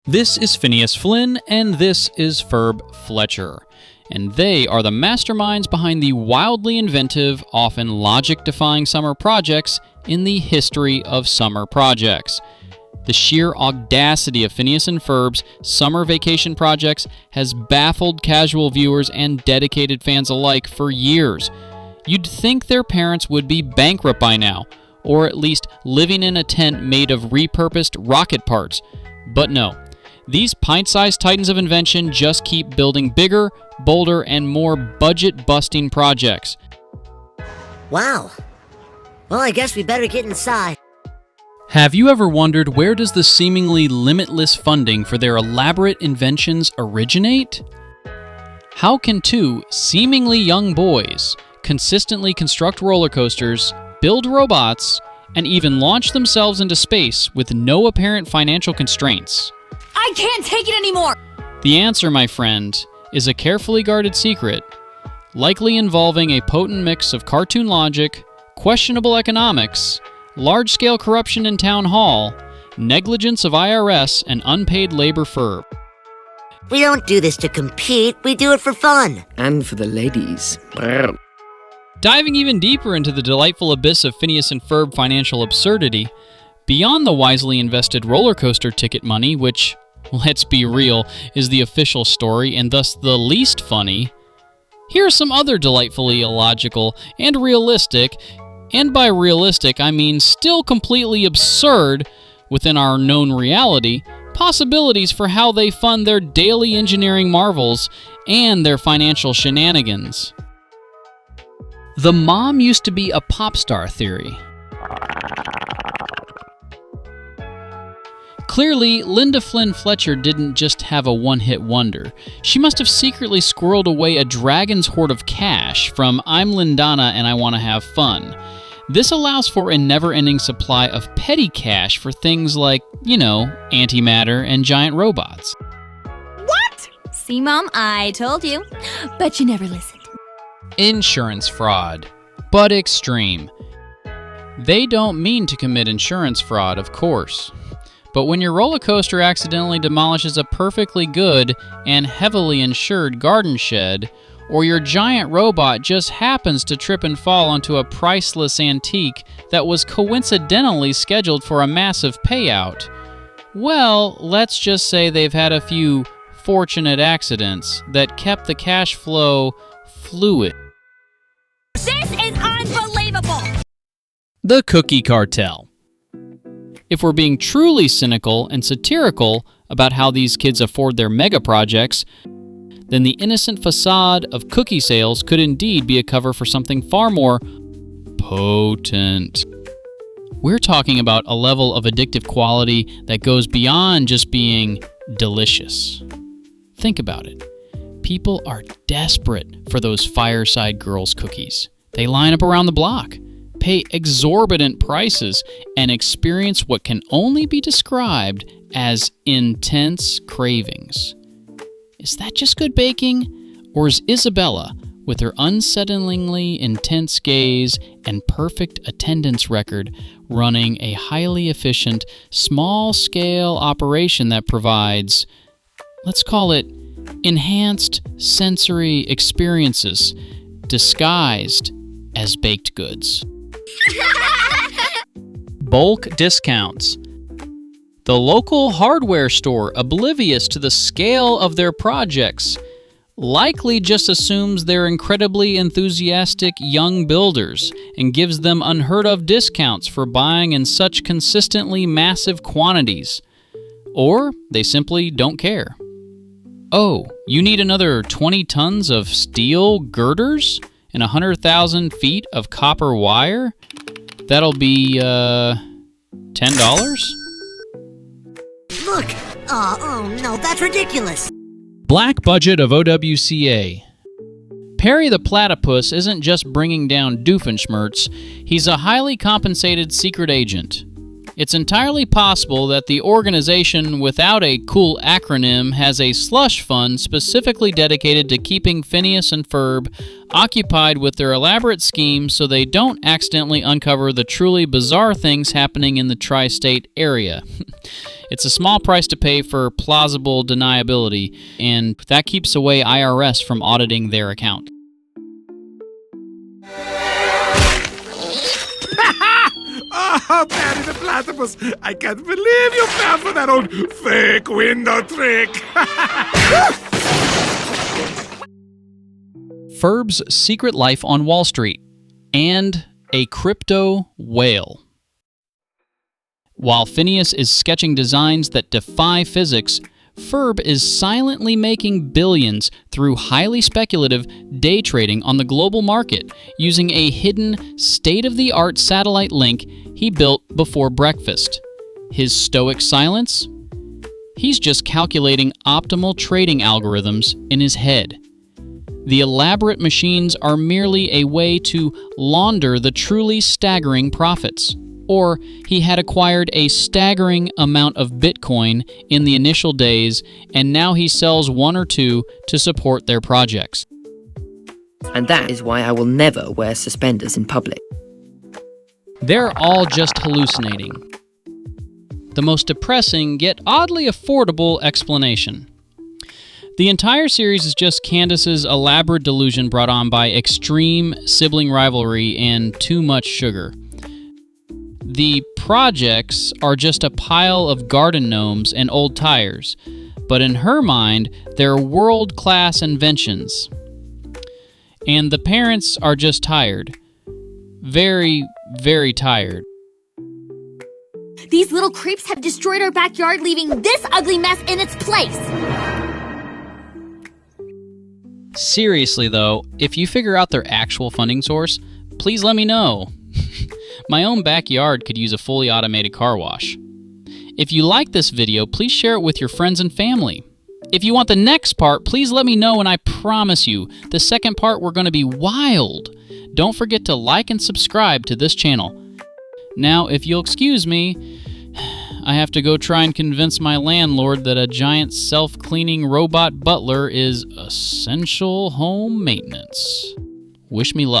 This is Phineas Flynn, and this is Ferb Fletcher. And they are the masterminds behind the wildly inventive, often logic-defying summer projects in the history of summer projects. The sheer audacity of Phineas and Ferb's summer vacation projects has baffled casual viewers and dedicated fans alike for years. You'd think their parents would be bankrupt by now, or at least living in a tent made of repurposed rocket parts. But no. These pint-sized titans of invention just keep building bigger, bolder, and more budget-busting projects. Wow. Well, I guess we better get inside. Have you ever wondered where does the seemingly limitless funding for their elaborate inventions originate? How can two seemingly young boys consistently construct roller coasters, build robots, and even launch themselves into space with no apparent financial constraints? I can't take it anymore! The answer, my friend, is a carefully guarded secret, likely involving a potent mix of cartoon logic, questionable economics, large-scale corruption in town hall, negligence of IRS, and unpaid labor Ferb. We don't do this to compete, we do it for fun. And for the ladies. Diving even deeper into the delightful abyss of Phineas and Ferb financial absurdity, beyond the wisely invested roller coaster ticket money, which, let's be real, is the official story and thus the least funny, here are some other delightfully illogical and realistic, and by realistic I mean still completely absurd within our known reality, possibilities for how they fund their daily engineering marvels and their financial shenanigans. The mom used to be a pop star theory. Clearly, Linda Flynn Fletcher didn't just have a one-hit wonder. She must have secretly squirreled away a dragon's hoard of cash from I'm Lindana and I Want to Have Fun. This allows for a never-ending supply of petty cash for things like, antimatter and giant robots. What? See, Mom, I told you. But you never listened. Insurance fraud, but extreme. They don't mean to commit insurance fraud, of course. But when your roller coaster accidentally demolishes a perfectly good and heavily insured garden shed, or your giant robot just happens to trip and fall onto a priceless antique that was coincidentally scheduled for a massive payout, well, let's just say they've had a few fortunate accidents that kept the cash flow fluid. This is unbelievable! The Cookie Cartel. If we're being truly cynical and satirical about how these kids afford their mega projects, then the innocent facade of cookie sales could indeed be a cover for something far more potent. We're talking about a level of addictive quality that goes beyond just being delicious. Think about it. People are desperate for those Fireside Girls cookies. They line up around the block, pay exorbitant prices, and experience what can only be described as intense cravings. Is that just good baking? Or is Isabella, with her unsettlingly intense gaze and perfect attendance record, running a highly efficient, small-scale operation that provides, let's call it, enhanced sensory experiences disguised as baked goods? Bulk discounts. The local hardware store, oblivious to the scale of their projects, likely just assumes they're incredibly enthusiastic young builders and gives them unheard-of discounts for buying in such consistently massive quantities. Or they simply don't care. Oh, you need another 20 tons of steel girders and 100,000 feet of copper wire? That'll be, $10? Look! Oh no, that's ridiculous! Black budget of OWCA. Perry the Platypus isn't just bringing down Doofenshmirtz, he's a highly compensated secret agent. It's entirely possible that the organization without a cool acronym has a slush fund specifically dedicated to keeping Phineas and Ferb occupied with their elaborate scheme so they don't accidentally uncover the truly bizarre things happening in the tri-state area. It's a small price to pay for plausible deniability, and that keeps away IRS from auditing their account. Oh, Patty the Platypus, I can't believe you fell for that old fake window trick. Ferb's Secret Life on Wall Street, and a crypto whale. While Phineas is sketching designs that defy physics, Ferb is silently making billions through highly speculative day trading on the global market using a hidden, state-of-the-art satellite link he built before breakfast. His stoic silence? He's just calculating optimal trading algorithms in his head. The elaborate machines are merely a way to launder the truly staggering profits. Or he had acquired a staggering amount of Bitcoin in the initial days, and now he sells one or two to support their projects. And that is why I will never wear suspenders in public. They're all just hallucinating. The most depressing, yet oddly affordable explanation. The entire series is just Candace's elaborate delusion brought on by extreme sibling rivalry and too much sugar. The projects are just a pile of garden gnomes and old tires, but in her mind, they're world-class inventions. And the parents are just tired. Very, very tired. These little creeps have destroyed our backyard, leaving this ugly mess in its place. Seriously though, if you figure out their actual funding source, please let me know. My own backyard could use a fully automated car wash. If you like this video, please share it with your friends and family. If you want the next part, please let me know, and I promise you, the second part we're going to be wild. Don't forget to like and subscribe to this channel. Now, if you'll excuse me, I have to go try and convince my landlord that a giant self-cleaning robot butler is essential home maintenance. Wish me luck.